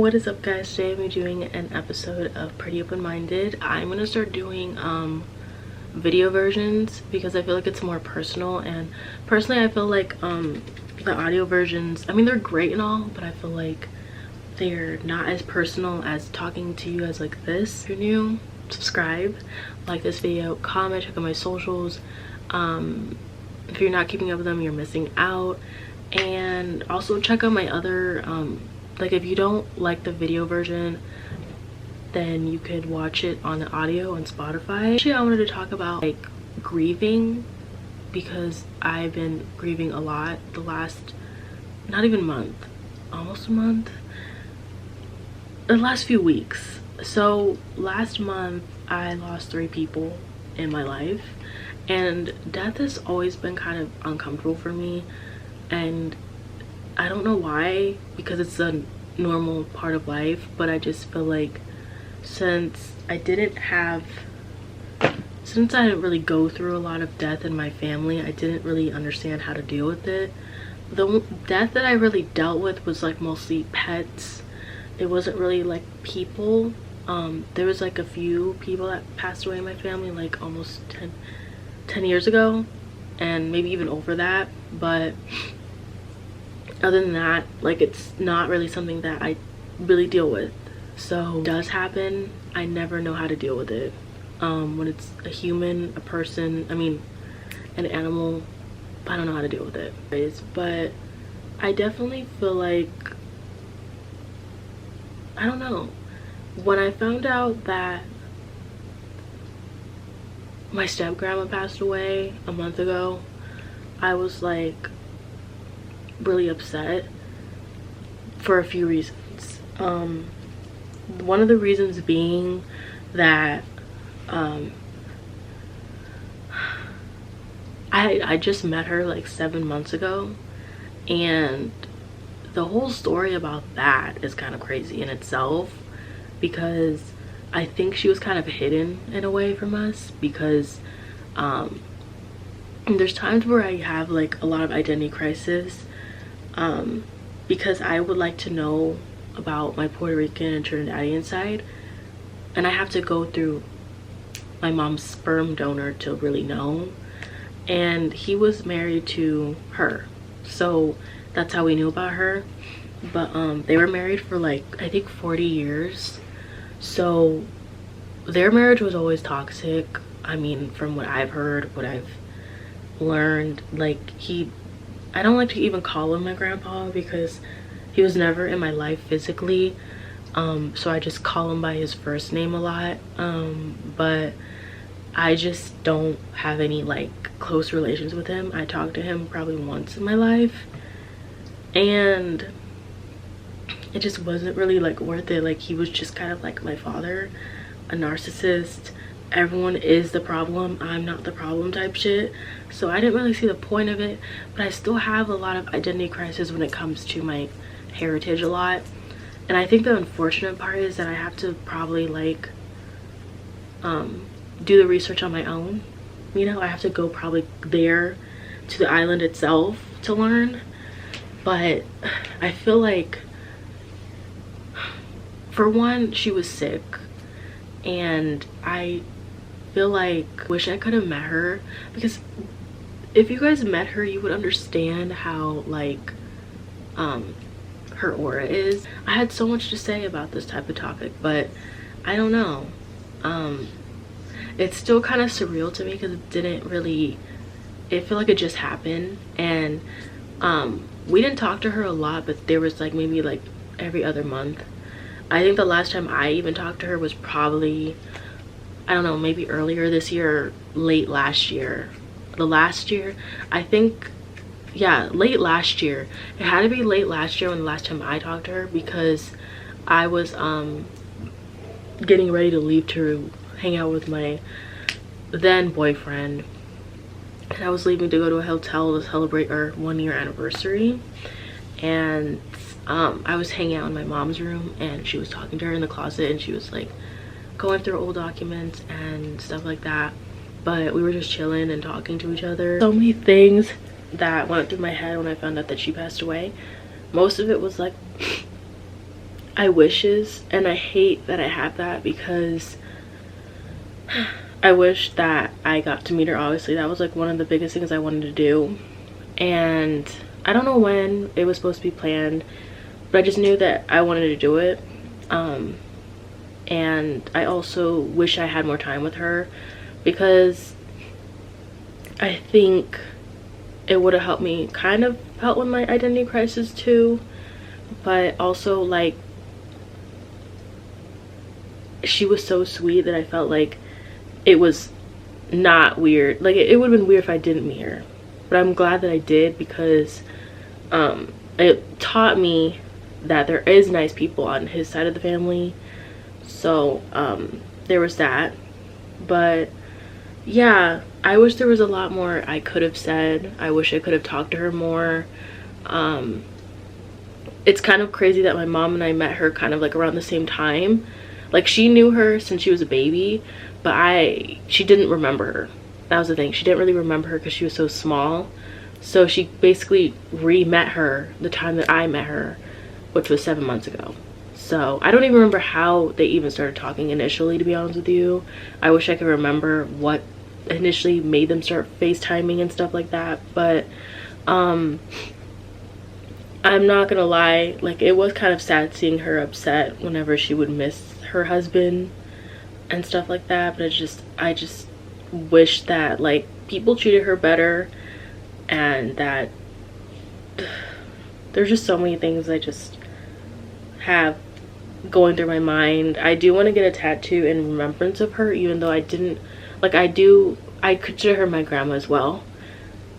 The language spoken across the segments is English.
What is up, guys? Today I'm doing an episode of Pretty Open-Minded. I'm gonna start doing video versions because I feel like it's more personal, and personally I feel like the audio versions, I mean, they're great and all, but I feel like they're not as personal as talking to you as like this. If you're new, subscribe, like this video, comment, check out my socials. If you're not keeping up with them, you're missing out. And also check out my other like, if you don't like the video version, then you could watch it on the audio on Spotify. Actually, I wanted to talk about like grieving, because I've been grieving a lot the last, not even month, almost a month, the last few weeks. So last month I lost 3 people in my life, and death has always been kind of uncomfortable for me, and I don't know why, because it's a normal part of life, but I just feel like since I didn't really go through a lot of death in my family, I didn't really understand how to deal with it. The death that I really dealt with was like mostly pets. It wasn't really like people. There was like a few people that passed away in my family like almost 10 years ago, and maybe even over that, but other than that, like, it's not really something that I really deal with. So it does happen, I never know how to deal with it. When it's a human, a person, I mean an animal, I don't know how to deal with it. But I definitely feel like, I don't know, when I found out that my step grandma passed away a month ago, I was like really upset for a few reasons. One of the reasons being that I just met her like 7 months ago, and the whole story about that is kind of crazy in itself, because I think she was kind of hidden in a way from us, because there's times where I have like a lot of identity crisis, because I would like to know about my Puerto Rican and Trinidadian side, and I have to go through my mom's sperm donor to really know, and he was married to her, so that's how we knew about her. But they were married for like, I think 40 years, so their marriage was always toxic. I mean, from what I've heard, what I've learned, like, I don't like to even call him my grandpa because he was never in my life physically, so I just call him by his first name a lot. But I just don't have any like close relations with him. I talked to him probably once in my life, and it just wasn't really like worth it. Like, he was just kind of like my father, a narcissist, everyone is the problem, I'm not the problem type shit. So I didn't really see the point of it, but I still have a lot of identity crisis when it comes to my heritage a lot. And I think the unfortunate part is that I have to probably like do the research on my own. You know, I have to go probably there to the island itself to learn. But I feel like, for one, she was sick, and I feel like wish I could have met her, because if you guys met her, you would understand how like her aura is. I had so much to say about this type of topic, but I don't know, it's still kind of surreal to me because it didn't really, it feel like it just happened. And we didn't talk to her a lot, but there was like maybe like every other month. I think the last time I even talked to her was probably, I don't know, maybe earlier this year or late last year. The last year, I think, yeah, late last year. It had to be late last year when the last time I talked to her, because I was getting ready to leave to hang out with my then boyfriend, and I was leaving to go to a hotel to celebrate our 1-year anniversary. And I was hanging out in my mom's room, and she was talking to her in the closet, and she was like going through old documents and stuff like that. But we were just chilling and talking to each other. So many things that went through my head when I found out that she passed away. Most of it was like wishes, and I hate that I have that because I wish that I got to meet her. Obviously that was like one of the biggest things I wanted to do, and I don't know when it was supposed to be planned, but I just knew that I wanted to do it. And I also wish I had more time with her, because I think it would have helped me kind of help with my identity crisis too. But also, like, she was so sweet that I felt like it was not weird. Like, it would have been weird if I didn't meet her, but I'm glad that I did, because it taught me that there is nice people on his side of the family. So there was that. But yeah, I wish there was a lot more I could have said. I wish I could have talked to her more. It's kind of crazy that my mom and I met her kind of like around the same time. Like, she knew her since she was a baby, but she didn't remember her. That was the thing. She didn't really remember her because she was so small. So she basically re-met her the time that I met her, which was 7 months ago. So I don't even remember how they even started talking initially, to be honest with you. I wish I could remember what initially made them start FaceTiming and stuff like that. But I'm not gonna lie, like, it was kind of sad seeing her upset whenever she would miss her husband and stuff like that. But I just wish that, like, people treated her better, and that there's just so many things I just have going through my mind. I do want to get a tattoo in remembrance of her, even though I didn't, like, I consider her my grandma as well.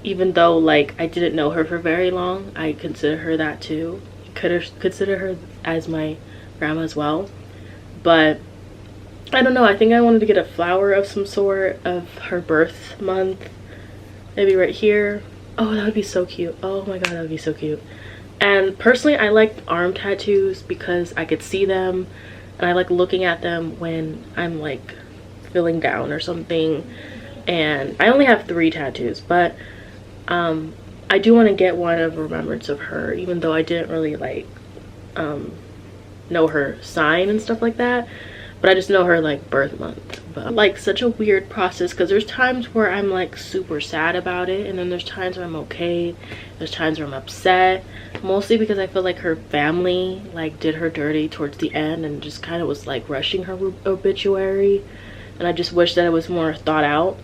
Even though, like, I didn't know her for very long, I consider her that too. Consider her as my grandma as well. But I don't know, I think I wanted to get a flower of some sort of her birth month, maybe right here. Oh, that would be so cute. Oh my god, that would be so cute. And personally, I like arm tattoos because I could see them, and I like looking at them when I'm like feeling down or something. And I only have 3 tattoos, but I do want to get one of remembrance of her, even though I didn't really like know her sign and stuff like that. But I just know her like birth month. But like, such a weird process, because there's times where I'm like super sad about it, and then there's times where I'm okay, there's times where I'm upset, mostly because I feel like her family like did her dirty towards the end and just kind of was like rushing her obituary, and I just wish that it was more thought out.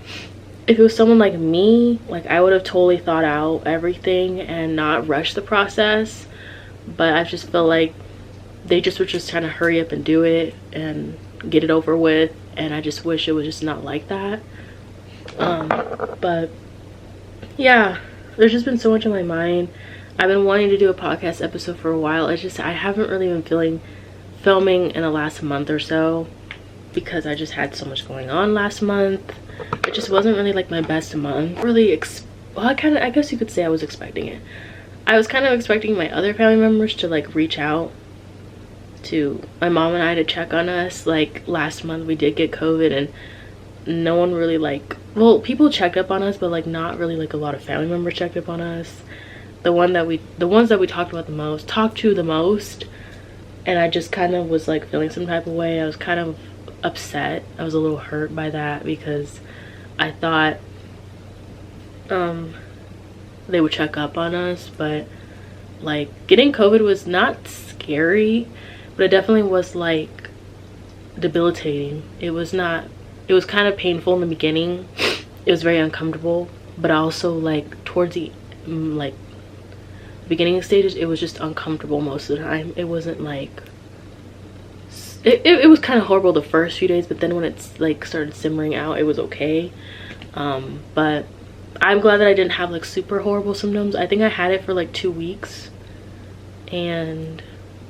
If it was someone like me, like, I would have totally thought out everything and not rush the process. But I just feel like they just were just trying to hurry up and do it and get it over with, and I just wish it was just not like that. But yeah, there's just been so much on my mind. I've been wanting to do a podcast episode for a while. It's just I haven't really been feeling filming in the last month or so, because I just had so much going on last month. It just wasn't really like my best month. Really, well, I guess you could say I was expecting it. I was kind of expecting my other family members to like reach out to my mom and I to check on us. Like, last month we did get COVID, and no one really, like, well, people checked up on us, but like not really like a lot of family members checked up on us. The ones that we talked to the most, and I just kind of was like feeling some type of way. I was kind of upset. I was a little hurt by that, because I thought they would check up on us. But like, getting COVID was not scary, but it definitely was like debilitating. It was kind of painful in the beginning. It was very uncomfortable, but also like towards the like beginning stages, it was just uncomfortable most of the time. It wasn't like it was kind of horrible the first few days, but then when it's like started simmering out, it was okay. But I'm glad that I didn't have like super horrible symptoms. I think I had it for like 2 weeks, and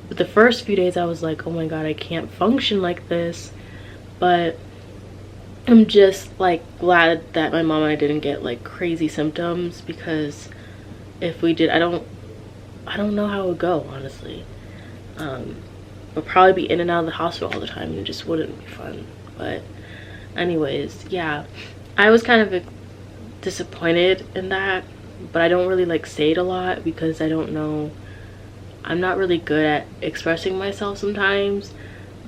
the first few days I was like, oh my god, I can't function like this. But I'm just like glad that my mom and I didn't get like crazy symptoms, because if we did, I don't know how it would go, honestly. We'll probably be in and out of the hospital all the time, and it just wouldn't be fun. But anyways, yeah, I was kind of disappointed in that, but I don't really like say it a lot because I don't know I'm not really good at expressing myself sometimes,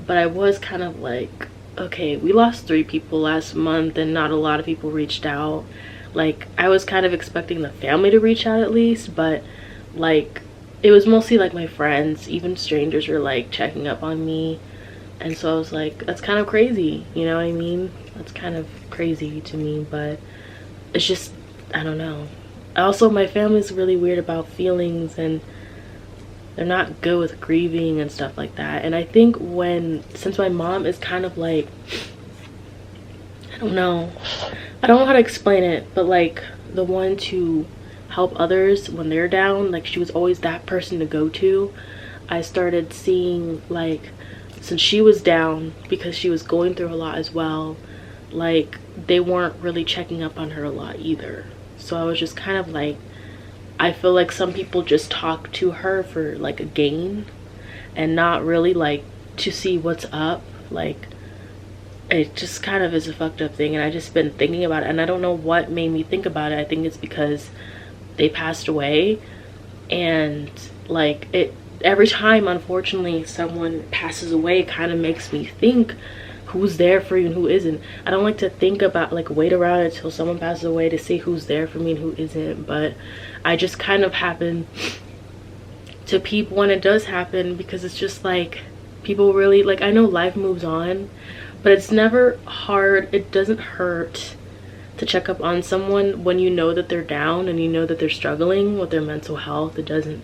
but I was kind of like, okay, we lost 3 people last month and not a lot of people reached out. Like, I was kind of expecting the family to reach out at least, but like it was mostly like my friends. Even strangers were like checking up on me, and so I was like, that's kind of crazy, you know what I mean? That's kind of crazy to me, but it's just, I don't know. Also, my family's really weird about feelings, and they're not good with grieving and stuff like that. And I think since my mom is kind of like, I don't know how to explain it, but like the one to help others when they're down, like she was always that person to go to. I started seeing, like, since she was down, because she was going through a lot as well, like they weren't really checking up on her a lot either. So I was just kind of like, I feel like some people just talk to her for like a gain and not really like to see what's up. Like, it just kind of is a fucked up thing, and I just been thinking about it, and I don't know what made me think about it. I think it's because they passed away, and like it every time unfortunately someone passes away, it kind of makes me think who's there for you and who isn't. I don't like to think about, like, wait around until someone passes away to see who's there for me and who isn't, but I just kind of happen to peep when it does happen, because it's just like people really, like, I know life moves on, but it's never hard, it doesn't hurt to check up on someone when you know that they're down and you know that they're struggling with their mental health. It doesn't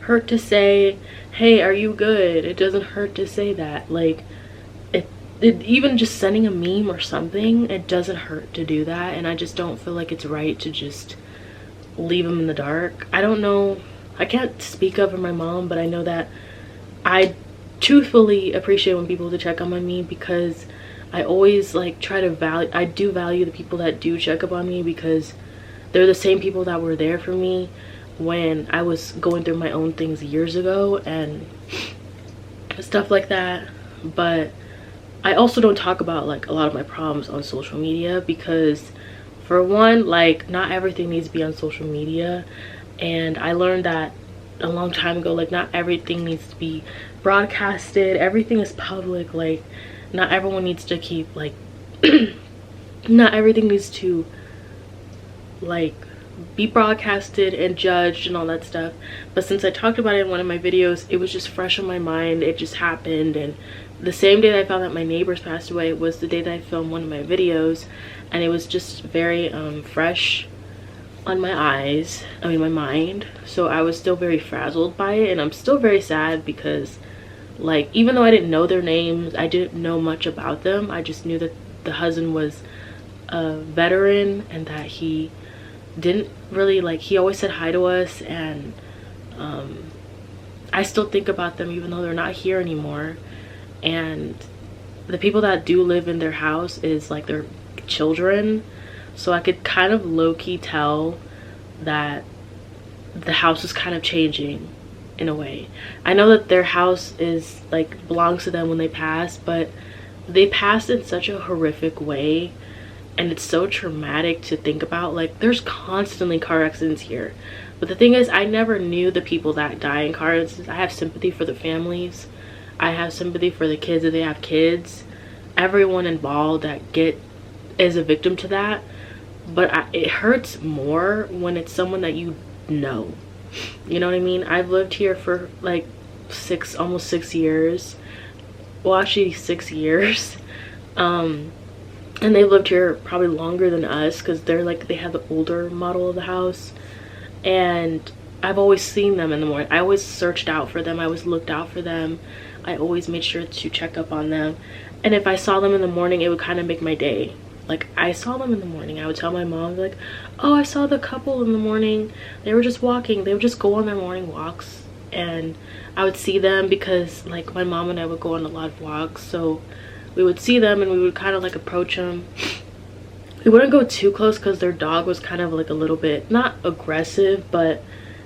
hurt to say, hey, are you good? It doesn't hurt to say that. Like, even just sending a meme or something, it doesn't hurt to do that. And I just don't feel like it's right to just leave them in the dark. I don't know, I can't speak up for my mom, but I know that I truthfully appreciate when people to check on me, because I always like try to value the people that do check up on me, because they're the same people that were there for me when I was going through my own things years ago and stuff like that. But I also don't talk about like a lot of my problems on social media, because for one, like, not everything needs to be on social media, and I learned that a long time ago. Like, not everything needs to be broadcasted, everything is public. Like, not everyone needs to keep like not everything needs to like be broadcasted and judged and all that stuff. But since I talked about it in one of my videos, it was just fresh in my mind. It just happened, and the same day that I found out my neighbors passed away was the day that I filmed one of my videos, and it was just very fresh on my my mind. So I was still very frazzled by it, and I'm still very sad, because like, even though I didn't know their names, I didn't know much about them, I just knew that the husband was a veteran and that he didn't really, like, he always said hi to us, and I still think about them even though they're not here anymore. And the people that do live in their house is like their children, so I could kind of low-key tell that the house is kind of changing in a way. I know that their house is like belongs to them when they pass, but they passed in such a horrific way, and it's so traumatic to think about. Like, there's constantly car accidents here, but the thing is, I never knew the people that die in car accidents. I have sympathy for the families, I have sympathy for the kids if they have kids, everyone involved that is a victim to that. But it hurts more when it's someone that you know. You know what I mean? I've lived here for like almost 6 years. Well, actually 6 years. And they've lived here probably longer than us, because they have the older model of the house. And I've always seen them in the morning. I always searched out for them. I always looked out for them. I always made sure to check up on them. And if I saw them in the morning, it would kind of make my day. Like, I saw them in the morning, I would tell my mom, like, oh, I saw the couple in the morning, they were just walking. They would just go on their morning walks, and I would see them, because like my mom and I would go on a lot of walks, so we would see them and we would kind of like approach them. We wouldn't go too close, because their dog was kind of like a little bit, not aggressive, but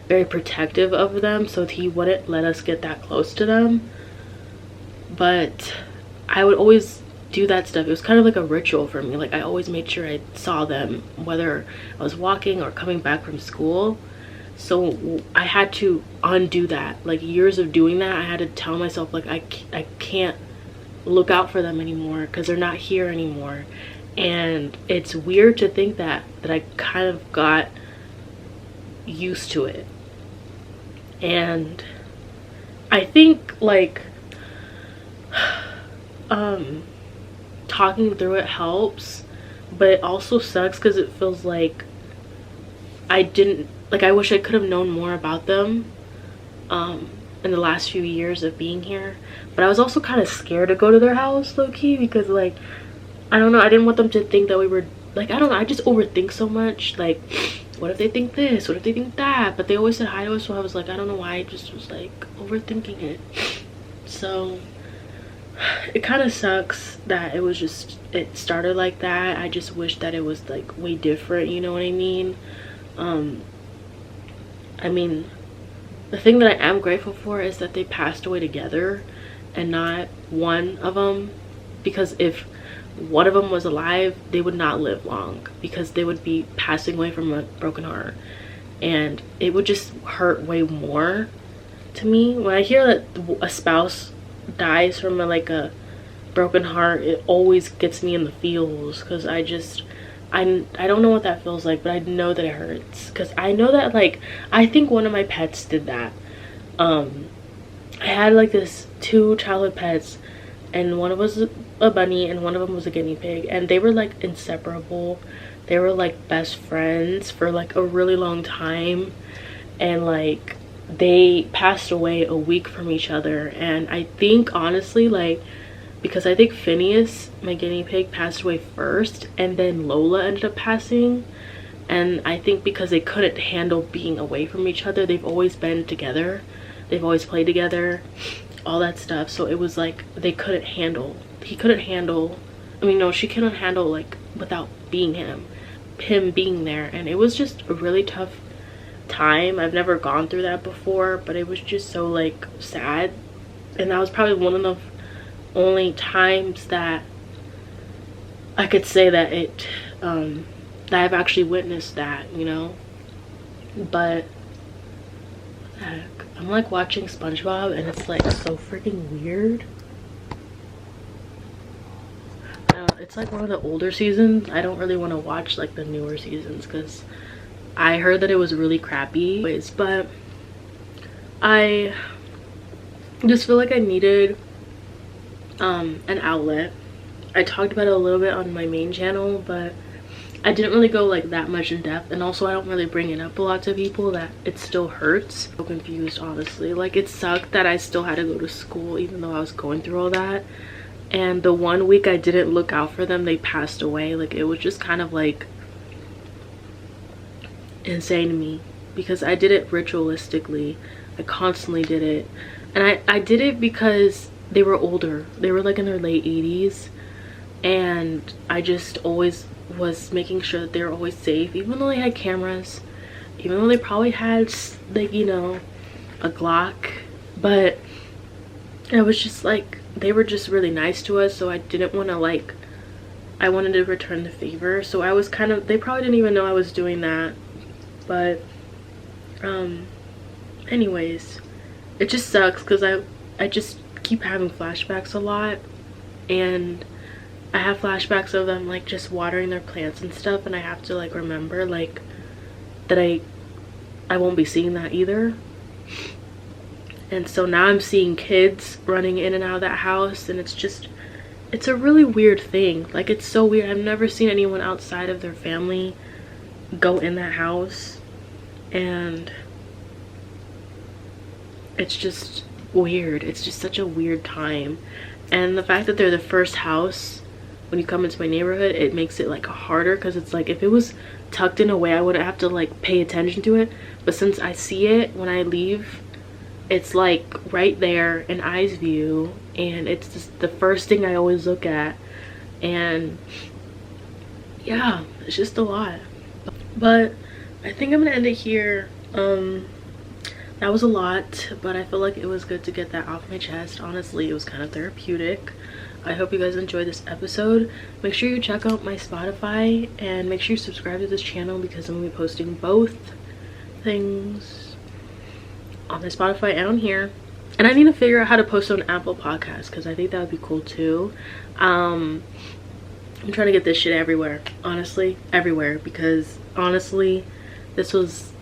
very protective of them, so he wouldn't let us get that close to them. But I would always do that stuff. It was kind of like a ritual for me. Like, I always made sure I saw them, whether I was walking or coming back from school. So I had to undo that. Like years of doing that, I had to tell myself like I can't look out for them anymore because they're not here anymore. And it's weird to think that I kind of got used to it. And I think like talking through it helps, but it also sucks because it feels like I wish I could have known more about them in the last few years of being here. But I was also kind of scared to go to their house, low-key, because like I don't know, I didn't want them to think that we were like, I don't know, I just overthink so much. Like, what if they think this, what if they think that? But they always said hi to us, so I was like, I don't know why, I just was like overthinking it. So it kind of sucks that it started like that. I just wish that it was like way different, you know what I mean? I mean, the thing that I am grateful for is that they passed away together and not one of them, because if one of them was alive, they would not live long because they would be passing away from a broken heart, and it would just hurt way more to me when I hear that a spouse dies from a broken heart. It always gets me in the feels because I don't know what that feels like, but I know that it hurts because I know that like I think one of my pets did that. I had like this 2 childhood pets, and one of was a bunny and one of them was a guinea pig, and they were like inseparable. They were like best friends for like a really long time, and like they passed away a week from each other. And I think honestly, like, because I think Phineas, my guinea pig, passed away first, and then Lola ended up passing. And I think because they couldn't handle being away from each other, they've always been together, they've always played together, all that stuff. So it was like he couldn't handle, she couldn't handle like without him being there. And it was just a really tough time. I've never gone through that before, but it was just so like sad. And that was probably one of the only times that I could say that that I've actually witnessed that, you know. But what the heck? I'm like watching SpongeBob and it's like so freaking weird. It's like one of the older seasons. I don't really want to watch like the newer seasons because I heard that it was really crappy. But I just feel like I needed an outlet. I talked about it a little bit on my main channel, but I didn't really go like that much in depth, and also I don't really bring it up a lot to people that it still hurts. So confused, honestly. Like, it sucked that I still had to go to school even though I was going through all that. And the 1 week I didn't look out for them, they passed away. Like, it was just kind of like insane to me because I did it ritualistically. I constantly did it, and I did it because they were older. They were like in their late 80s, and I just always was making sure that they were always safe, even though they had cameras, even though they probably had like, you know, a Glock. But I was just like, they were just really nice to us, so I didn't want to like, I wanted to return the favor. So I was kind of, they probably didn't even know I was doing that. But anyways, it just sucks because I just keep having flashbacks a lot, and I have flashbacks of them like just watering their plants and stuff, and I have to like remember like that I won't be seeing that either. And so now I'm seeing kids running in and out of that house, and it's a really weird thing. Like, it's so weird. I've never seen anyone outside of their family go in that house, and it's just weird. It's just such a weird time. And the fact that they're the first house when you come into my neighborhood, it makes it like harder, because it's like if it was tucked in a way I wouldn't have to like pay attention to it, but since I see it when I leave, it's like right there in eyes view, and it's just the first thing I always look at. And yeah, it's just a lot. But I think I'm gonna end it here. That was a lot, but I feel like it was good to get that off my chest. Honestly, it was kind of therapeutic. I hope you guys enjoyed this episode. Make sure you check out my Spotify, and make sure you subscribe to this channel because I'm gonna be posting both things on my Spotify and on here. And I need to figure out how to post on Apple Podcasts because I think that would be cool too. I'm trying to get this shit everywhere, honestly, everywhere, because honestly, this was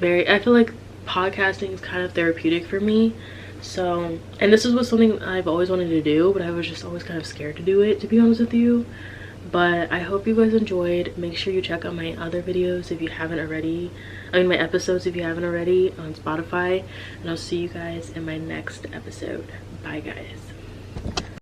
I feel like podcasting is kind of therapeutic for me. So, and this was something I've always wanted to do, but I was just always kind of scared to do it, to be honest with you. But I hope you guys enjoyed. Make sure you check out my other videos if you haven't already. I mean, my episodes if you haven't already on Spotify. And I'll see you guys in my next episode. Bye, guys.